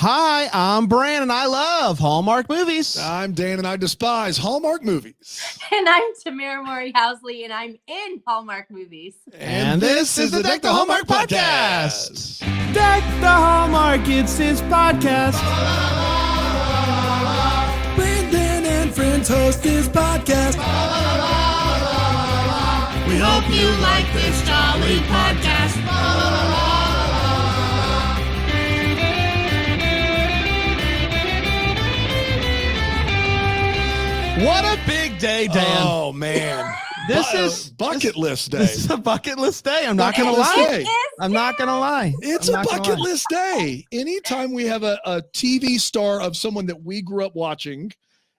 Hi, I'm Bran, and I love Hallmark movies. I'm Dan, and I despise Hallmark movies. And I'm Tamera Mowry-Housley, and I'm in Hallmark movies. And this is the Deck the Hallmark podcast. Deck the Hallmark, it's his podcast. Brandon and friends host this podcast. We hope you like this jolly podcast. What a big day, Dan. Oh, man. This is bucket list day. This is a bucket list day. I'm not going to lie. I'm not going to lie. It's a bucket list day. Anytime we have a TV star of someone that we grew up watching,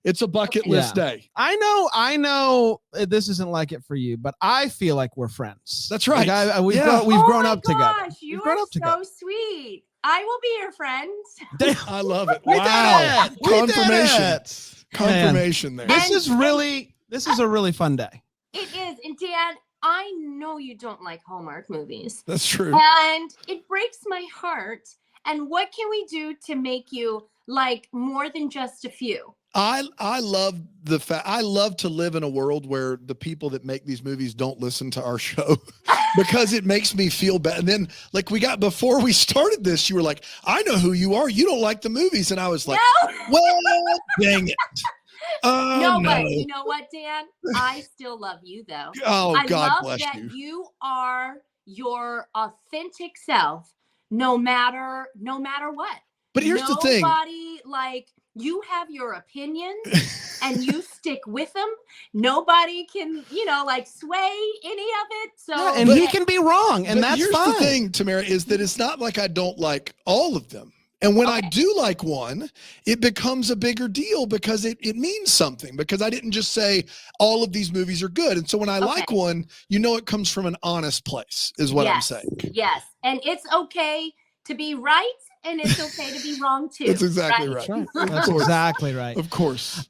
it's a bucket list day. I know this isn't like it for you, but I feel like we're friends. That's right. Like we've grown up together. You are so sweet. I will be your friend. I love it. We Wow. did it. Confirmation. Confirmation there. This is a really fun day. It is. And Dan, I know you don't like Hallmark movies. That's true. And it breaks my heart. And what can we do to make you like more than just a few? I love the fact I love to live in a world where the people that make these movies don't listen to our show because it makes me feel bad. And then like before we started this, you were like, I know who you are. You don't like the movies. And I was like, no. Well, dang it. No, but you know what, Dan? I still love you though. Oh, God love bless that you. You are your authentic self, no matter what. But here's the thing. Nobody like you have your opinions and you stick with them. Nobody can, like sway any of it. So and he can be wrong, and that's here's fine. The thing, Tamera, is that it's not like I don't like all of them. And when I do like one, it becomes a bigger deal because it means something, because I didn't just say all of these movies are good. And so when I like one, it comes from an honest place is what I'm saying. Yes. And it's okay to be right. And it's okay to be wrong too. That's exactly right. That's exactly right. Of course.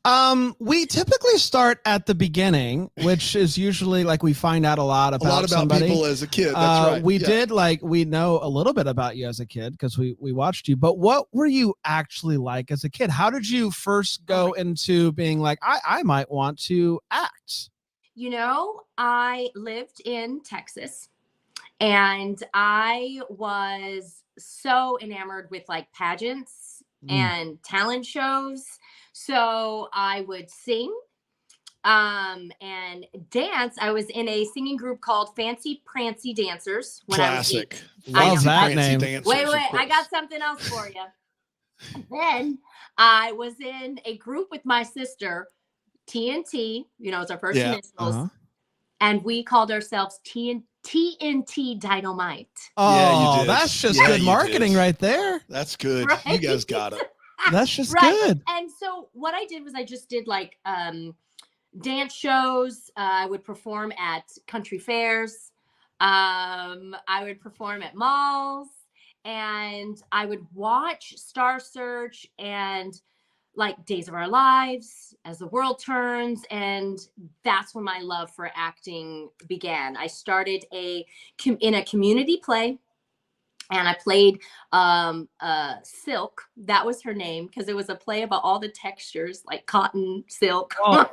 We typically start at the beginning, which is usually like we find out a lot about somebody. People as a kid. That's right. We know a little bit about you as a kid because we watched you. But what were you actually like as a kid? How did you first go into being like, I might want to act? I lived in Texas. And I was so enamored with like pageants and talent shows. So I would sing and dance. I was in a singing group called Fancy Prancy Dancers. Classic. Love that name. Wait, I got something else for you. Then I was in a group with my sister, TNT, it's our first initials. And we called ourselves TNT Dynamite. Oh, yeah, you did. That's just good marketing right there. That's good. Right? You guys got it. That's just good. And so what I did was I just did like dance shows. I would perform at country fairs. I would perform at malls, and I would watch Star Search and like Days of Our Lives, As the World Turns. And that's when my love for acting began. I started in a community play, and I played Silk. That was her name, because it was a play about all the textures like cotton, silk. Oh.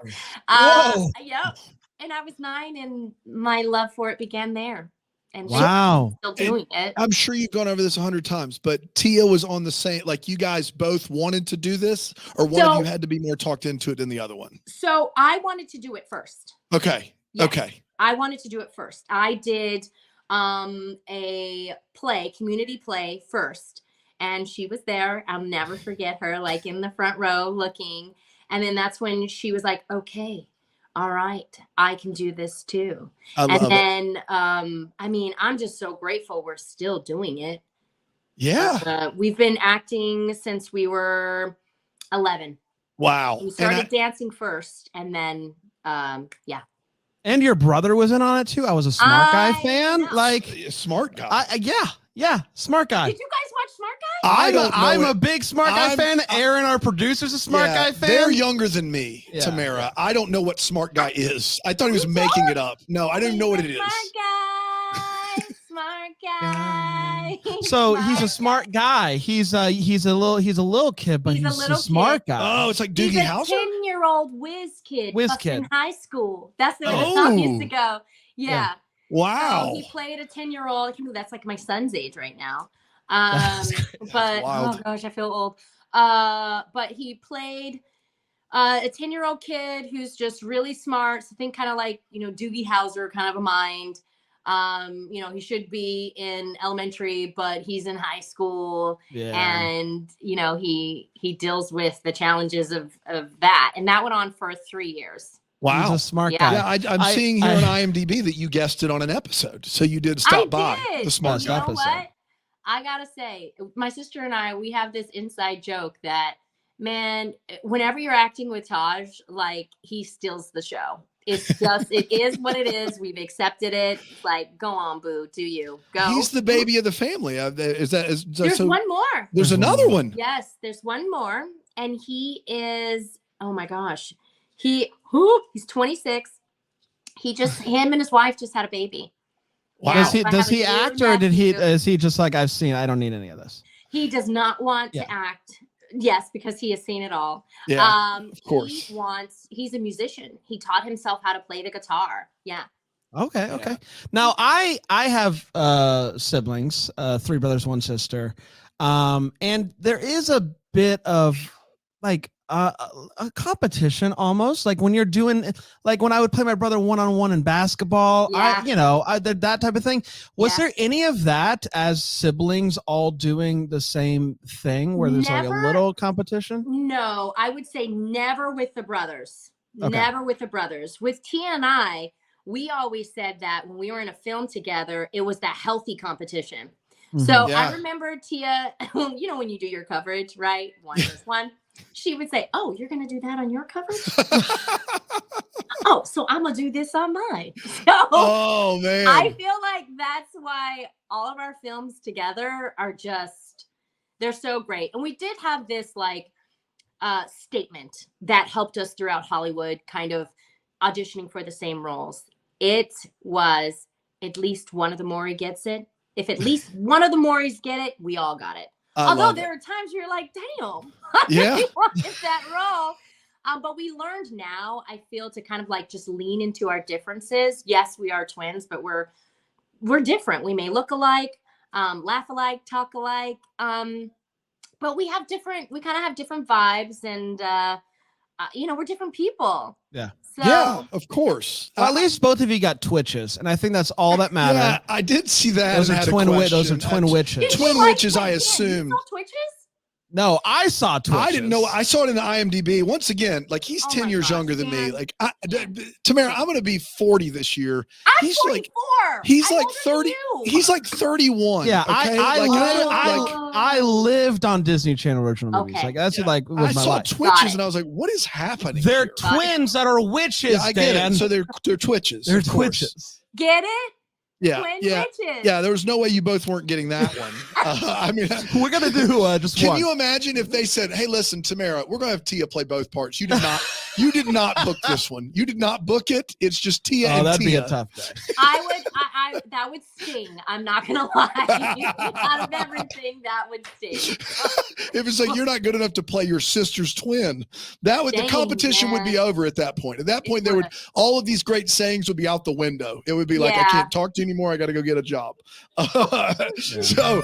Yep. And I was 9, and my love for it began there. And wow. still doing it. I'm sure you've gone over this 100 times, but Tia was on the same, like you guys both wanted to do this, or one of you had to be more talked into it than the other one? So I wanted to do it first. Okay. Yes. Okay. I wanted to do it first. I did a community play first, and she was there. I'll never forget her, like in the front row looking. And then that's when she was like, okay, all right, I can do this too. And then, I'm just so grateful we're still doing it. Yeah. We've been acting since we were 11. Wow. We started dancing first, and then, And your brother was in on it too. I was a Smart Guy fan. Know. Like Smart Guy. Yeah, Smart Guy. Did you guys watch Smart Guy? I'm a big Smart Guy fan. Aaron, our producer's a Smart Guy fan. They're younger than me, Tamera. I don't know what Smart Guy is. I thought he was making it up. No, I didn't know what it is. Smart Guy. So he's a smart guy. He's a little kid, but he's a smart guy. Oh, it's like He's Doogie a Howser? 10-year-old whiz kid. Whiz kid. In high school. That's the way the song used to go. Yeah. Wow. So he played a 10-year-old. I can believe that's like my son's age right now. But wild. oh gosh, I feel old. But he played a 10-year-old kid who's just really smart. So think kind of like, Doogie Howser kind of a mind. He should be in elementary, but he's in high school. Yeah. And, he deals with the challenges of that. And that went on for 3 years. Wow. He's a smart guy. Yeah, I'm seeing here on IMDb that you guessed it on an episode. So you did stop by the smart You know episode. what? I gotta say, my sister and I, we have this inside joke that, man, whenever you're acting with Taj, like, he steals the show. It's just, it is what it is. We've accepted it. Like, go on, boo. Do you go? He's the baby of the family. There's one more. There's another one. Yes, there's one more, and he is. Oh my gosh, he's 26. Him and his wife just had a baby. Wow. Does he act, or is he just like, I've seen, I don't need any of this? He does not want to act. Yes, because he has seen it all. Yeah, of course. He's a musician. He taught himself how to play the guitar. Yeah. Okay. Now I have siblings, 3 brothers, 1 sister. And there is a bit of like a competition almost, like when you're doing, like when I would play my brother one-on-one in basketball, that type of thing. Was there any of that as siblings all doing the same thing where there's like a little competition? No, I would say never with the brothers. Okay. Never with the brothers. With Tia and I, we always said that when we were in a film together, it was that healthy competition. Mm-hmm. So I remember Tia, when you do your coverage, right? 1 + 1. She would say, "Oh, you're going to do that on your coverage?" "Oh, so I'm going to do this on mine." So oh, man. I feel like that's why all of our films together are just, they're so great. And we did have this like statement that helped us throughout Hollywood, kind of auditioning for the same roles. It was, at least one of the Mowry gets it. If at least one of the Mowrys get it, we all got it. Although there are times where you're like, damn, I really wanted that role. But we learned now, I feel, to kind of like just lean into our differences. Yes, we are twins, but we're different. We may look alike, laugh alike, talk alike. But we kind of have different vibes, and we're different people. Yeah. So, yeah, of course. Well, at least both of you got twitches, and I think that's all that matters. Yeah, I did see that. Those are twin witches. Twin witches, I assume. You saw Twitches? No, I saw Twitches. I didn't know. I saw it in the IMDb. Once again, like, he's 10 years younger than me. Like, Tamera, I'm going to be 40 this year. I'm 44. He's like 30. He's like 31. Yeah, okay? I lived on Disney Channel original movies. Like, that's like was I my saw life. Twitches and I was like, what is happening? They're twins that are witches. Yeah, I get it. So they're Twitches. They're Twitches. Get it? Yeah, Twin witches. Yeah. There was no way you both weren't getting that one. I mean, we're gonna do just can one. you imagine if they said, "Hey, listen, Tamera, we're gonna have Tia play both parts." You did not book this one. You did not book it. It's just Tia and that'd Tia. be a tough day. That would sting. I'm not gonna lie. Out of everything, that would sting. If it's like you're not good enough to play your sister's twin, the competition would be over at that point. At that point, all of these great sayings would be out the window. It would be like, I can't talk to you anymore. I got to go get a job. So.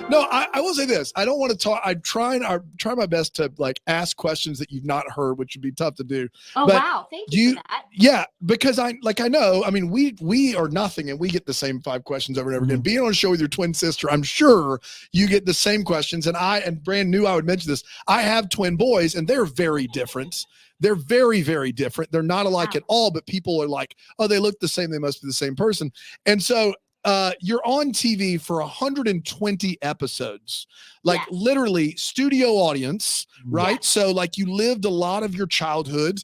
No, I will say this. I don't want to talk. I try my best to like ask questions that you've not heard, which would be tough to do. Oh, but wow. Thank you for that. Yeah, because I know, I mean, we are nothing and we get the same 5 questions over and over again. Being on a show with your twin sister, I'm sure you get the same questions. And Brand knew I would mention this. I have twin boys and they're very different. They're very, very different. They're not alike at all, but people are like, oh, they look the same. They must be the same person. And so you're on TV for 120 episodes, like literally studio audience, right? Yes. So like you lived a lot of your childhood,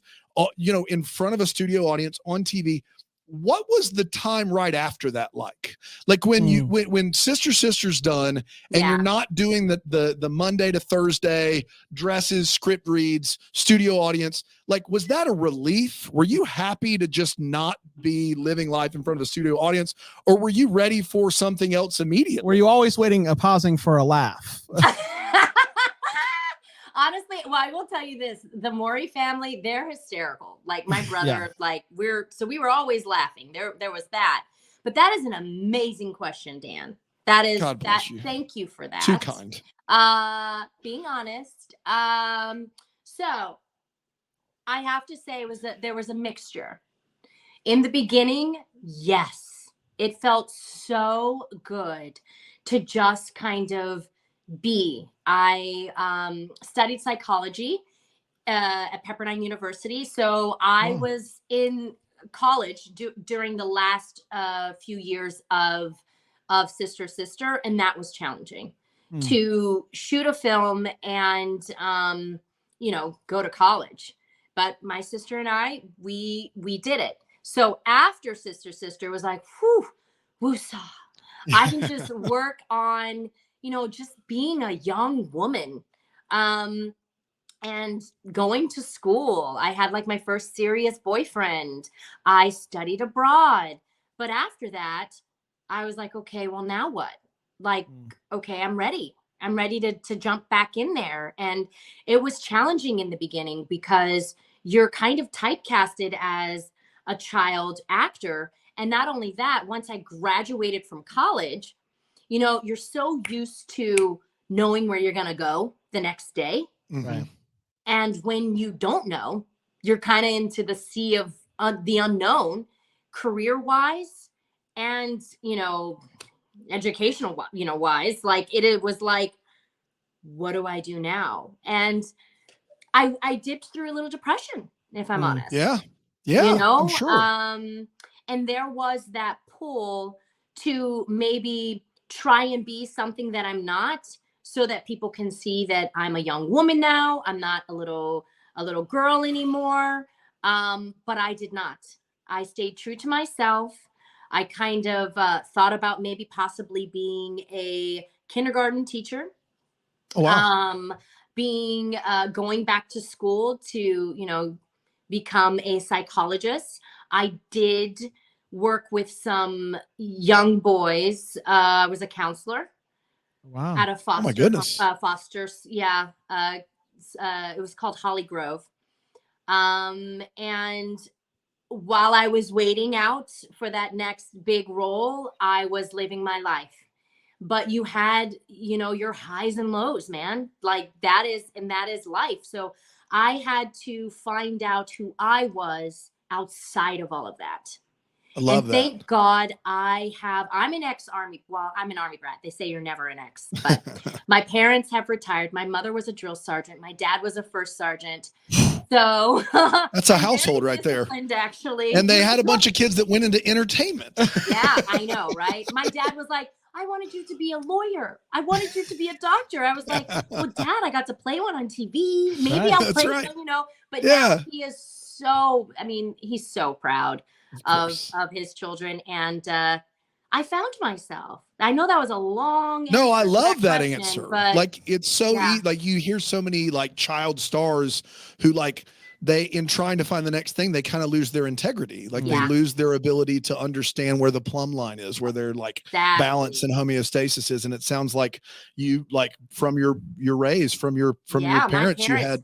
in front of a studio audience on TV. what was the time right after that like? Like when when Sister's done and you're not doing the Monday to Thursday dresses, script reads, studio audience, like was that a relief? Were you happy to just not be living life in front of a studio audience, or were you ready for something else immediately? Were you always pausing for a laugh? Honestly, well, I will tell you this: the Mowry family, they're hysterical. Like my brother, like we were always laughing. There was that. But that is an amazing question, Dan. That is God bless you. Thank you for that. Too kind. Being honest. So I have to say there was a mixture. In the beginning, yes, it felt so good to just kind of be. I studied psychology at Pepperdine University. So I was in college during the last few years of Sister, and that was challenging to shoot a film and go to college. But my sister and I, we did it. So after Sister was like, whew, woosah. I can just work on just being a young woman and going to school. I had like my first serious boyfriend. I studied abroad. But after that, I was like, okay, well, now what? Like, okay, I'm ready. I'm ready to jump back in there. And it was challenging in the beginning because you're kind of typecasted as a child actor. And not only that, once I graduated from college, you're so used to knowing where you're going to go the next day. Right. And when you don't know, you're kind of into the sea of the unknown, career-wise and, educational, wise. Like it was like, what do I do now? And I dipped through a little depression, if I'm honest. Yeah. Yeah. I'm sure. And there was that pull to maybe try and be something that I'm not, so that people can see that I'm a young woman now. I'm not a little girl anymore. But I did not. I stayed true to myself. I kind of thought about maybe possibly being a kindergarten teacher. Oh, wow. Going back to school to, become a psychologist. I did work with some young boys. I was a counselor. Wow. At a foster. Oh my goodness. Yeah. It was called Holly Grove. And while I was waiting out for that next big role, I was living my life. But you had, your highs and lows, man. Like that is life. So I had to find out who I was outside of all of that. I love that. Thank God I'm an ex-Army. Well, I'm an Army brat. They say you're never an ex, but my parents have retired. My mother was a drill sergeant. My dad was a first sergeant. So that's a household right there. Actually. And they had a bunch of kids that went into entertainment. Yeah, I know, right? My dad was like, I wanted you to be a lawyer. I wanted you to be a doctor. I was like, well, Dad, I got to play one on TV. Maybe I'll play one, but now he is he's so proud of his children. And I found myself. I know that was a long answer. No, I love that question, answer. But like it's so like you hear so many like child stars who like they in trying to find the next thing, they kind of lose their integrity. Like they lose their ability to understand where the plumb line is, where their like balance and homeostasis is. And it sounds like you like from your raise, from your parents, you had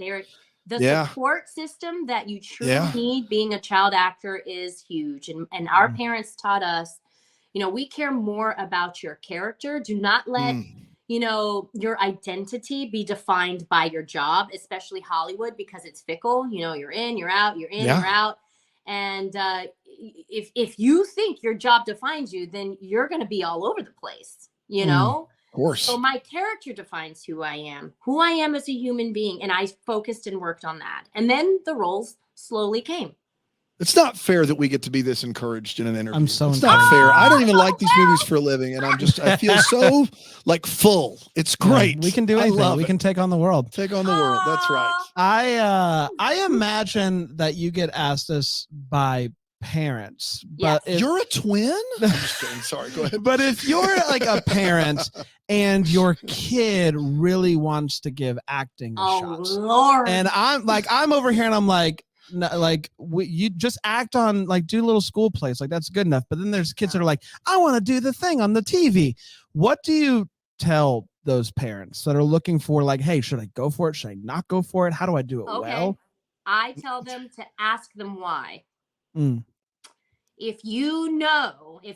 the support system that you truly need being a child actor is huge. And our parents taught us, we care more about your character. Do not let, your identity be defined by your job, especially Hollywood, because it's fickle. You're in, you're out, you're in, you're out. And if you think your job defines you, then you're going to be all over the place, Of course. So my character defines who I am as a human being. And I focused and worked on that. And then the roles slowly came. It's not fair that we get to be this encouraged in an interview. It's not fair. I don't even like these movies for a living. And I feel so like full. It's great. We can do anything. We can take on the world. Take on the world. That's right. I imagine that you get asked this by parents, Yes. but if, You're a twin? I'm just kidding. Sorry, go ahead. but if you're like a parent and your kid really wants to give acting a Oh shot, Lord. and I'm over here and I'm like, no, like you just act on, like, do little school plays, like that's good enough. But then there's kids that are like, I want to do the thing on the TV. What do you tell those parents that are looking for, like, hey, should I go for it? Should I not go for it? How do I do it well? I tell them to ask them why. Mm. If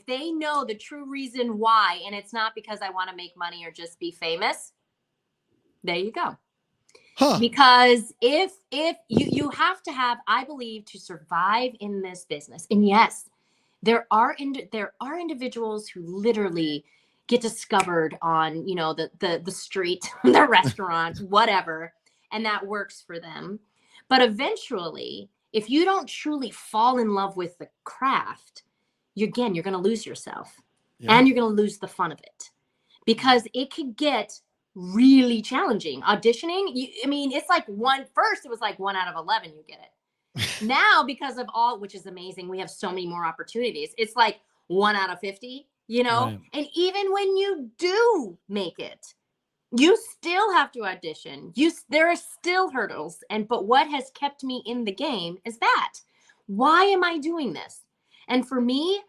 they know the true reason why, and it's not because I want to make money or just be famous, there you go. Huh. Because if you have to have, I believe, to survive in this business. And yes, there are individuals who literally get discovered on, the street, the restaurant, whatever, and that works for them. But eventually, if you don't truly fall in love with the craft, you're going to lose yourself. Yeah. And you're going to lose the fun of it, because it could get really challenging. Auditioning, it's like first it was like 1 out of 11 you get it. Now, because of all, which is amazing, we have so many more opportunities. It's like 1 out of 50, Right. And even when you do make it, you still have to audition. There are still hurdles. But what has kept me in the game is that. Why am I doing this? And for me,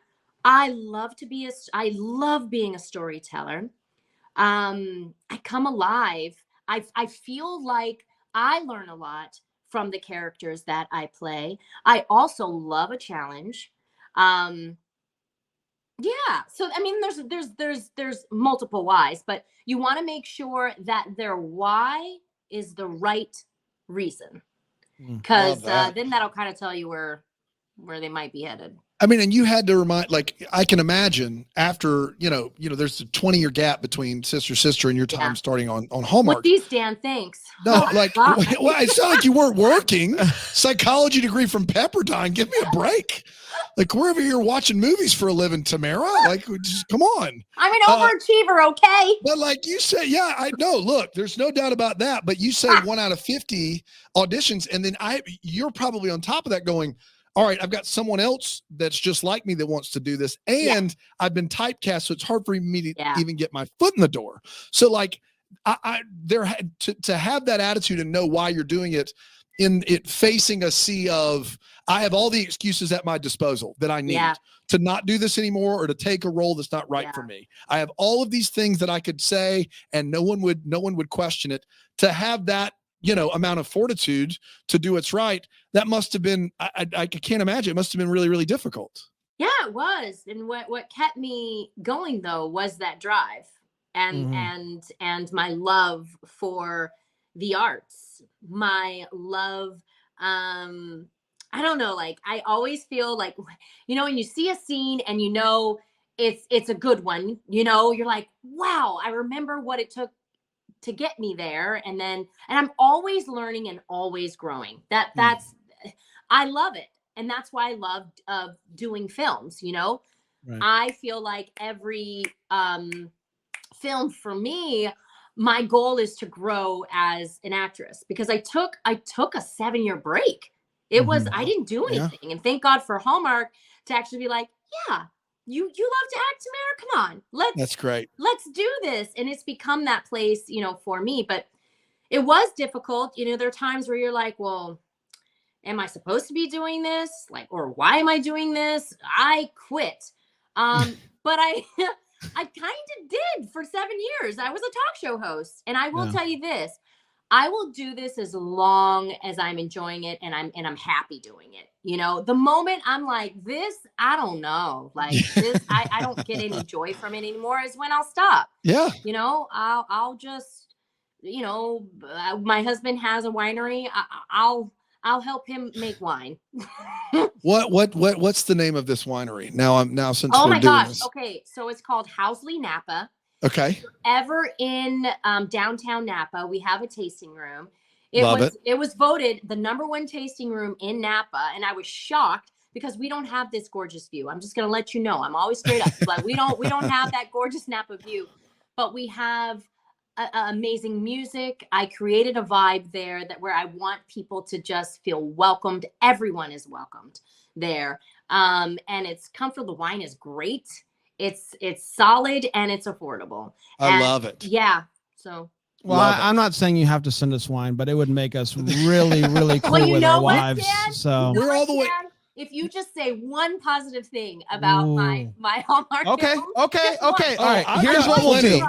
I love being a storyteller. I come alive. I feel like I learn a lot from the characters that I play. I also love a challenge. Yeah. So, there's multiple whys, but you want to make sure that their why is the right reason, because then that'll kind of tell you where they might be headed. I mean, and you had to remind, like, I can imagine after, there's a 20-year gap between Sister and your time starting on Hallmark. With these Dan, thanks. No, like, well, it's not like you weren't working. Psychology degree from Pepperdine. Give me a break. Like, we're over here watching movies for a living, Tamera. Like, just come on. I'm an overachiever, okay? But like you say, yeah, I know. Look, there's no doubt about that. But you say 1 out of 50 auditions, and then you're probably on top of that going, all right, I've got someone else that's just like me that wants to do this. And I've been typecast, so it's hard for me to even get my foot in the door. So like to have that attitude and know why you're doing it, in it facing a sea of, I have all the excuses at my disposal that I need to not do this anymore or to take a role that's not right for me. I have all of these things that I could say and no one would question it. To have that, amount of fortitude to do what's right, that must have been, I can't imagine, it must have been really, really difficult. Yeah, it was. And what kept me going though was that drive and my love for the arts, my love, I don't know, like, I always feel like, when you see a scene and it's a good one, you're like, wow, I remember what it took to get me there. And I'm always learning and always growing. That's I love it. And that's why I love doing films, Right. I feel like every film for me, my goal is to grow as an actress, because I took a 7-year break. It was, I didn't do anything. And thank God for Hallmark to actually be like, yeah, you love to act, Tamera. Come on. That's great. Let's do this. And it's become that place, for me. But it was difficult. There are times where you're like, well, am I supposed to be doing this? Like, or why am I doing this? I quit. But I kind of did for 7 years. I was a talk show host. And I will tell you this, I will do this as long as I'm enjoying it and I'm happy doing it. The moment I'm like this, I don't know, like this, I don't get any joy from it anymore, is when I'll stop. Yeah. I'll just, my husband has a winery. I'll help him make wine. What's the name of this winery? Since oh we're my doing gosh. this. Okay. So it's called Housley Napa. Okay. If you're ever in downtown Napa, we have a tasting room. It was voted the #1 tasting room in Napa, and I was shocked because we don't have this gorgeous view. I'm just gonna let you know. I'm always straight up. Like we don't have that gorgeous Napa view, but we have amazing music. I created a vibe there where I want people to just feel welcomed. Everyone is welcomed there. And it's comfortable. The wine is great. It's solid and it's affordable. I love it. Yeah. So. Well, I'm not saying you have to send us wine, but it would make us really, really cool well, with our wives. Dan? So we're all the way. If you just say one positive thing about my Hallmark okay, films, okay. All right. Here's what we'll do.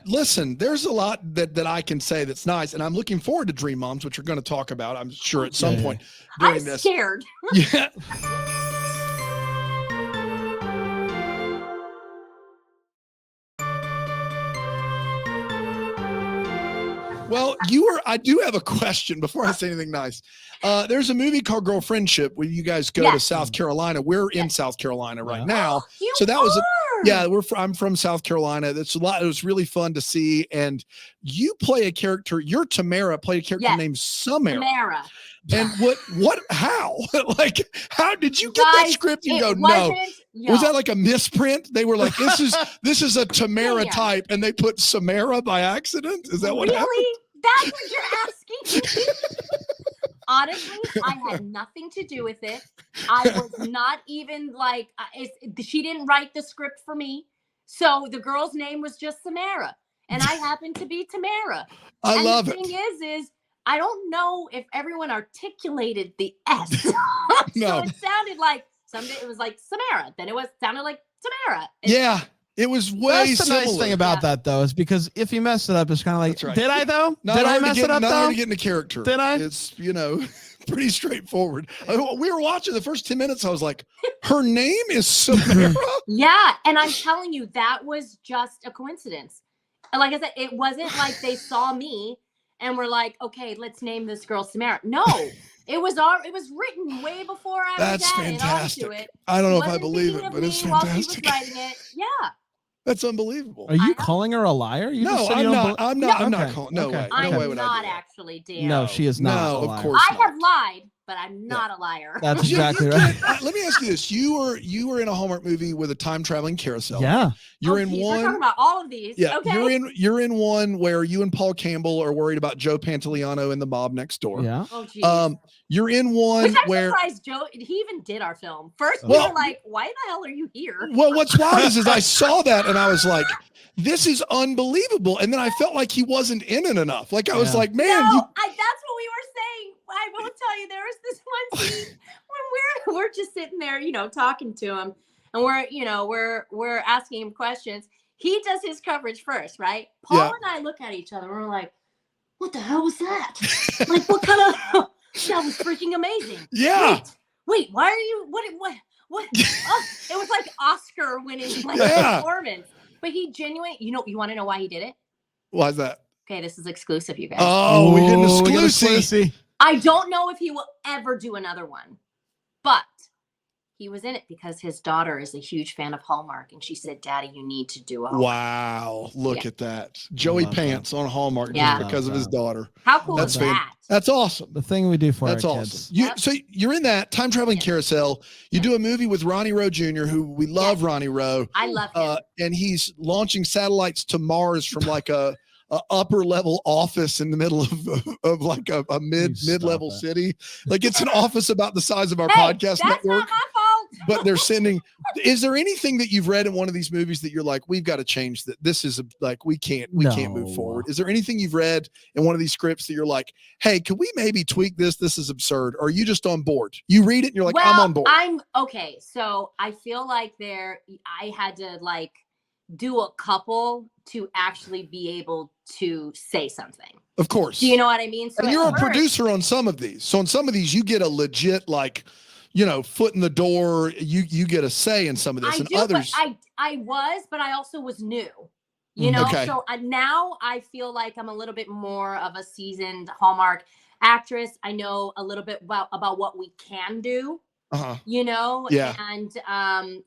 Listen, there's a lot that I can say that's nice, and I'm looking forward to Dream Moms, which we're going to talk about, I'm sure, at some point during this. I'm scared. Yeah. Well, I do have a question before I say anything nice. There's a movie called Girlfriendship where you guys go to South Carolina. We're in South Carolina right now. So that was I'm from South Carolina. That's a lot. It was really fun to see. And you play a character, you're Tamera, play a character named Tamera. And how? Like, how did you get that script and go, no? Was that like a misprint? They were like, this is a Tamera type, and they put Samara by accident? Is that what happened? That's what you're asking? Honestly, I had nothing to do with it. I was not even like, she didn't write the script for me. So the girl's name was just Samara. And I happened to be Tamera. I love it. The thing is, I don't know if everyone articulated the S. No. So it sounded like someday it was like Samara. Then sounded like Tamera. Yeah. It was way That's the nice thing about that, though, is because if you mess it up, it's kind of like, did I, though? Did I mess it up, though? Not hard to get into character. Did I? It's, pretty straightforward. We were watching the first 10 minutes. I was like, her name is Samara? Yeah. And I'm telling you, that was just a coincidence. Like I said, it wasn't like they saw me and were like, okay, let's name this girl Samara. No. It was written way before I That's was added fantastic. onto it. I don't know if I believe it, but it's fantastic. While she was writing it. Yeah. That's unbelievable. Are you calling her a liar? I'm not. I'm not calling. No way. I'm No way would I not do that. actually, Dan. No, she is not. No, of course I have lied, but I'm not a liar. That's exactly right. Let me ask you this: you were in a Hallmark movie with a time traveling carousel. Yeah. You're in one. We're talking about all of these. Yeah. Okay. You're in one where you and Paul Campbell are worried about Joe Pantoliano and the mob next door. Yeah. Oh, geez. You're in one where surprised Joe. He even did our film. First, we were like, "Why the hell are you here?" Well, what's wild is I saw that and I was like, "This is unbelievable." And then I felt like he wasn't in it enough. Like I was like, "Man, that's what we were saying." I will tell you, there was this one scene when we're just sitting there, talking to him, and we're asking him questions. He does his coverage first, right? Paul and I look at each other and we're like, "What the hell was that? Like, what kind of?" That was freaking amazing. Yeah. Wait, why are you what oh, it was like Oscar winning performance. But he genuinely, you want to know why he did it? Why's that? Okay, this is exclusive, you guys. Oh, we get exclusive. I don't know if he will ever do another one, but he was in it because his daughter is a huge fan of Hallmark, and she said, "Daddy, you need to do a." Wow, look at that, Joey Pants on Hallmark just because of his daughter. How cool is that? That's awesome. The thing we do for that's our awesome. kids. So you're in that time traveling carousel. You do a movie with Ronnie Rowe Jr., who we love. Ronnie Rowe. I love him. And he's launching satellites to Mars from like a upper level office in the middle of like a mid-level city. Like it's an office about the size of our podcast network. That's not my fault. But they're sending. Is there anything that you've read in one of these movies that you're like, we've got to change that? This is we can't move forward. Is there anything you've read in one of these scripts that you're like, hey, can we maybe tweak this? This is absurd. Or are you just on board? You read it and you're like, I'm on board. I'm okay. So I feel like I had to do a couple to actually be able to say something. Of course. Do you know what I mean? So and you're a producer on some of these. So on some of these, you get a legit foot in the door. You get a say in some of this, and others. But I also was new. Okay. So now I feel like I'm a little bit more of a seasoned Hallmark actress. I know a little bit about what we can do. And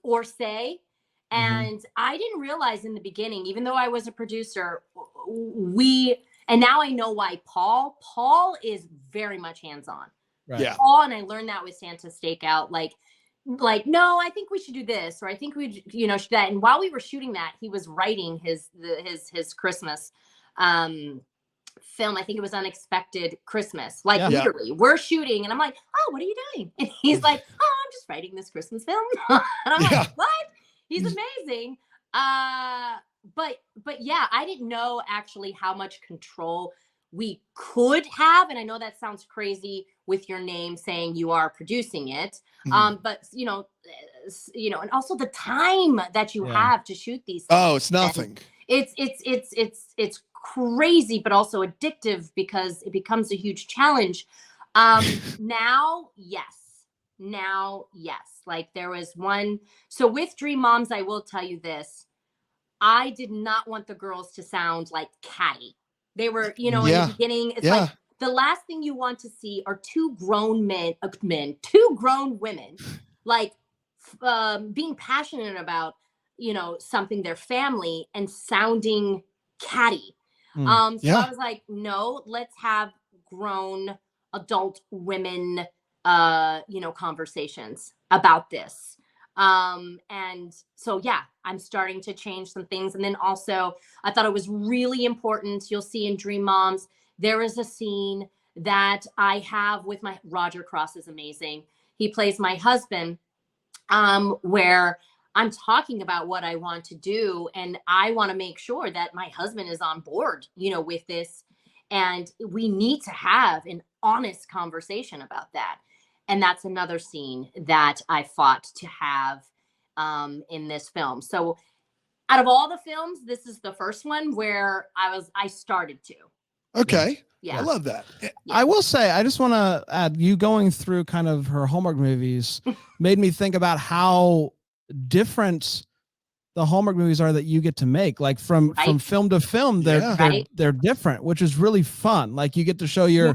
or say. And I didn't realize in the beginning, even though I was a producer, and now I know why Paul is very much hands-on. Right. Yeah. Paul, and I learned that with Santa Stakeout, like, no, I think we should do this, or I think we, should that. And while we were shooting that, he was writing his Christmas film. I think it was Unexpected Christmas. Like Yeah. literally, we're shooting, and I'm like, "Oh, what are you doing?" And he's like, "Oh, I'm just writing this Christmas film." And I'm Yeah. like, "What?" He's amazing. But yeah, I didn't know actually how much control we could have, and I know that sounds crazy with your name saying you are producing it. But and also the time that you Yeah. have to shoot these things. Oh, it's nothing. It's crazy, but also addictive because it becomes a huge challenge. Now, yes. Like there was one. So with Dream Moms, I will tell you this. I did not want the girls to sound like catty. They were, in Yeah. the beginning, it's Yeah. like the last thing you want to see are two grown two grown women, like being passionate about, something, their family, and sounding catty. So Yeah. I was like, no, let's have grown adult women, conversations about this. And so, yeah, I'm starting to change some things. And then also I thought it was really important. You'll see in Dream Moms, there is a scene that I have with Roger Cross is amazing. He plays my husband, where I'm talking about what I want to do. And I want to make sure that my husband is on board, with this. And we need to have an honest conversation about that. And that's another scene that I fought to have in this film. So out of all the films, this is the first one where I started to. Okay. Yeah. I love that. I will say, I just want to add, you going through kind of her Hallmark movies made me think about how different the Hallmark movies are that you get to make. Like from film to film, they're different, which is really fun. Like you get to show your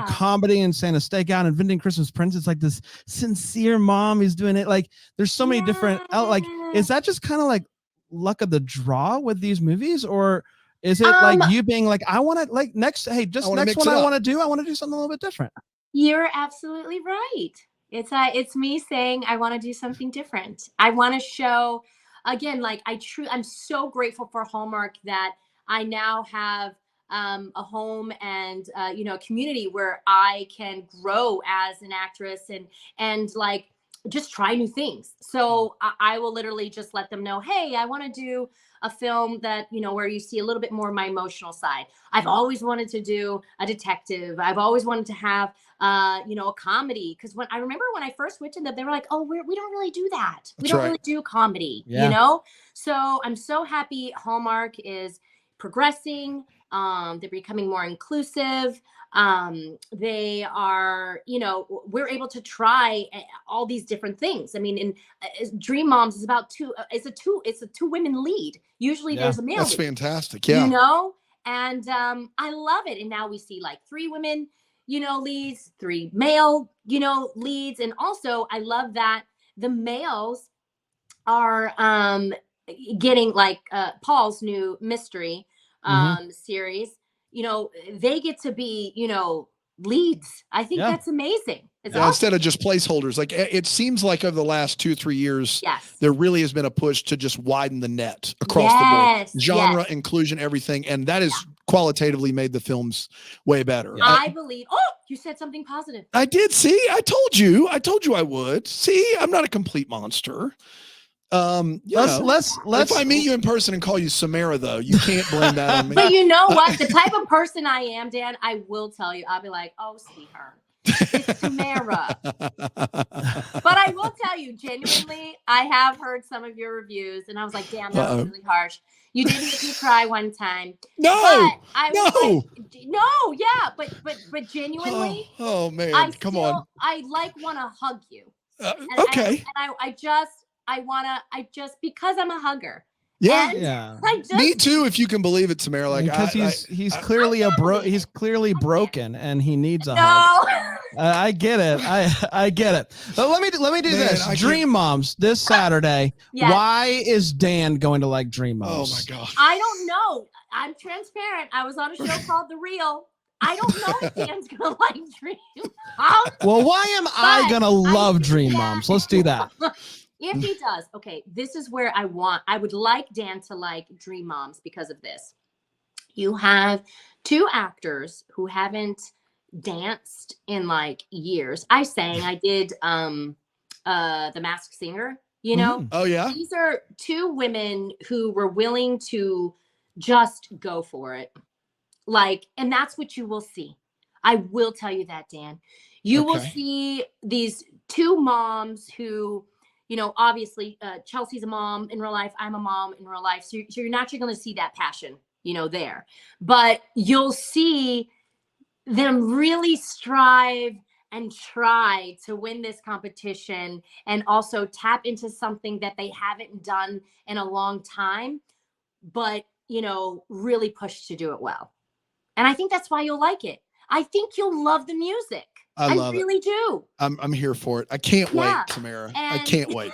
comedy in Santa Stakeout and Vending Christmas Prince. It's like this sincere mom who's doing it. Like there's so many different, like, is that just kind of like luck of the draw with these movies, or is it like you being like, I want to like next one I want to do something a little bit different? You're absolutely right. It's me saying I want to do something different. I want to show, again, like I'm so grateful for Hallmark that I now have a home and a community where I can grow as an actress and like just try new things. So I will literally just let them know, hey, I want to do a film that, where you see a little bit more of my emotional side. I've always wanted to do a detective. I've always wanted to have, a comedy. Because I remember when I first went to them, they were like, oh, we don't really do that. We don't really do comedy, So I'm so happy Hallmark is progressing. They're becoming more inclusive. They are, we're able to try all these different things. I mean, in Dream Moms is about it's a two women lead. Usually there's a male. That's lead, fantastic. Yeah. And I love it. And now we see like 3 women, leads, 3 male, leads. And also I love that the males are getting like Paul's new mystery series. They get to be, leads. I think that's amazing. It's awesome. Instead of just placeholders. Like it seems like over the last 2 or 3 years, there really has been a push to just widen the net across the board, genre, inclusion, everything. And that has qualitatively made the films way better. I believe. Oh, you said something positive. I did. See, I told you I would. See, I'm not a complete monster. Let's if I meet you in person and call you Tamera, though, you can't blame that on me. But you know what? The type of person I am, Dan, I will tell you, I'll be like, oh, sweetheart, it's Tamera. But I will tell you, genuinely, I have heard some of your reviews, and I was like, damn, that was really harsh. You did make me cry one time. No, but genuinely, oh man, come on. I want to hug you. Okay. I just because I'm a hugger. Yeah. Me too, if you can believe it, Tamera. Like because he's clearly he's clearly broken and he needs a hug. I get it. I get it. But let me do this. Dream Moms this Saturday. Yes. Why is Dan going to like Dream Moms? Oh my gosh. I don't know. I'm transparent. I was on a show called The Real. I don't know if Dan's gonna like Dream Moms. Well, why am I gonna love Dream Moms? Let's do that. If he does, okay, this is where I would like Dan to like Dream Moms because of this. You have two actors who haven't danced in like years. I did The Masked Singer, you know. Oh yeah. These are two women who were willing to just go for it. Like, and that's what you will see. I will tell you that, Dan. You will see these two moms who, you know, obviously Chelsea's a mom in real life. I'm a mom in real life. So you're naturally going to see that passion, you know, there. But you'll see them really strive and try to win this competition and also tap into something that they haven't done in a long time, but, you know, really push to do it well. And I think that's why you'll like it. I think you'll love the music. I love really do. I'm here for it. I can't wait, Tamera. I can't wait.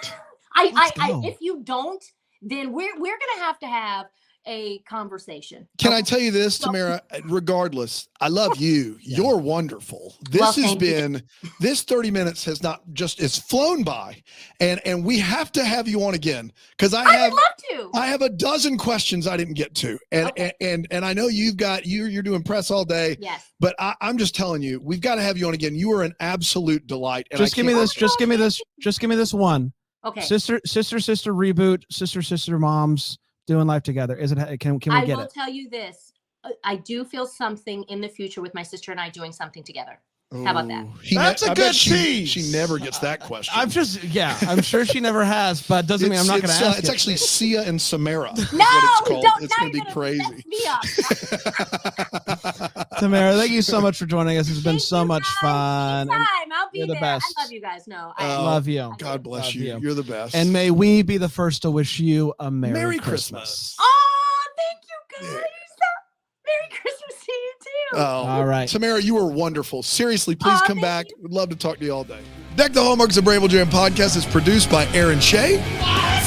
If you don't, then we're gonna have a conversation. Can I tell you this, Tamera? Regardless, I love you. You're wonderful. This has been this 30 minutes has not just it's flown by, and we have to have you on again because I would love to. I have a dozen questions I didn't get to, and I know you're doing press all day. Yes. But I'm just telling you, we've got to have you on again. You are an absolute delight. And just give me this. Just give me this. Just give me this one. Okay. Sister reboot. Sister moms doing life together. Is it? Can we get it? I will tell you this. I do feel something in the future with my sister and I doing something together. How about that? That's a good tease. She never gets that question. I'm sure she never has, but doesn't mean I'm not going to ask. It's actually Sia and Samara. No, it's going to be crazy. Tamera, thank you so much for joining us. It's been so much fun. Anytime. I'll be the there. best. I love you guys. No, I love you. God bless you. You're the best. And may we be the first to wish you a Merry Christmas. Oh, thank you guys. Merry Christmas to you too. Oh, all right. Tamera, you were wonderful. Seriously, please come back. We'd love to talk to you all day. Deck the Hallmark's a Bramble Jam podcast is produced by Aaron Shea.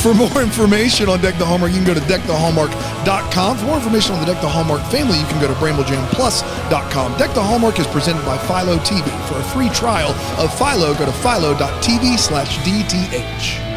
For more information on Deck the Hallmark, you can go to deckthehallmark.com. For more information on the Deck the Hallmark family, you can go to bramblejamplus.com. Deck the Hallmark is presented by Philo TV. For a free trial of Philo, go to philo.tv/DTH.